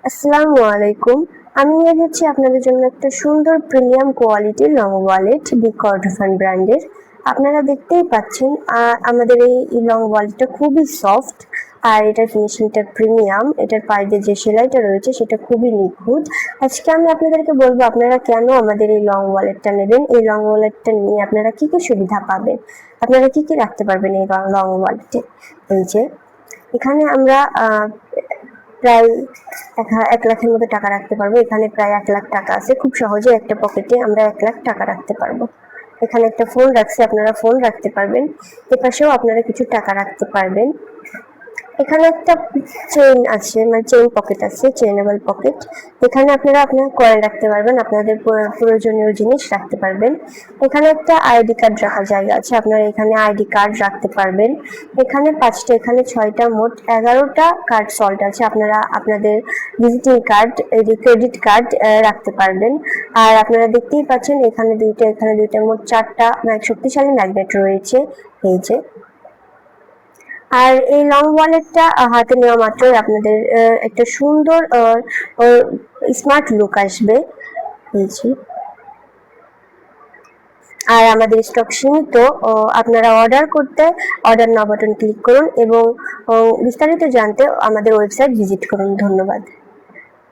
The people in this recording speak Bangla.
আসসালামু আলাইকুম। আমি নিয়ে এসেছি আপনাদের জন্য একটা সুন্দর প্রিমিয়াম কোয়ালিটির লং ওয়ালেট বিগ কর্ডোফান ব্র্যান্ডের। আপনারা দেখতেই পাচ্ছেন আমাদের এই লং ওয়ালেটটা খুবই সফট, আর এটার ফিনিশিংটা প্রিমিয়াম। এটার পায়ে যে সেলাইটা রয়েছে সেটা খুবই নিখুঁত। আজকে আমি আপনাদেরকে বলবো আপনারা কেন আমাদের এই লং ওয়ালেটটা নেবেন, এই লং ওয়ালেটটা নিয়ে আপনারা কি কি সুবিধা পাবেন, আপনারা কি কি রাখতে পারবেন এই লং ওয়ালেটে। এই যে এখানে আমরা প্রায় 1 লাখের মতো টাকা রাখতে পারবো। এখানে প্রায় 1 লাখ টাকা আছে, খুব সহজে একটা পকেটে আমরা 1 লাখ টাকা রাখতে পারবো। এখানে একটা ফোন রাখছে, আপনারা ফোন রাখতে পারবেন। এপাশেও আপনারা কিছু টাকা রাখতে পারবেন। এখানে একটা চেইন আছে, মানে চেইন পকেট আছে, চেইনেবল পকেট। এখানে আপনারা আপনার কয়েন রাখতে পারবেন, আপনাদের প্রয়োজনীয় জিনিস রাখতে পারবেন। এখানে একটা আইডি কার্ড রাখার জায়গা আছে, আপনারা এখানে আইডি কার্ড রাখতে পারবেন। এখানে 5টা, এখানে 6টা, মোট 11টা কার্ড সল্ট আছে, আপনারা আপনাদের ভিজিটিং কার্ড, ক্রেডিট কার্ড রাখতে পারবেন। আর আপনারা দেখতেই পাচ্ছেন এখানে 2টা, এখানে 2টা, মোট 4টা শক্তিশালী ম্যাগনেট রয়েছে। এই যে, আর এই লং ওয়ালেটটা হাতে নেওয়া মাত্রই আপনাদের একটা সুন্দর স্মার্ট লুক আসবে। আর আমাদের স্টক সীমিত, আপনারা অর্ডার করতে অর্ডার নাও বাটন ক্লিক করুন এবং বিস্তারিত জানতে আমাদের ওয়েবসাইট ভিজিট করুন। ধন্যবাদ।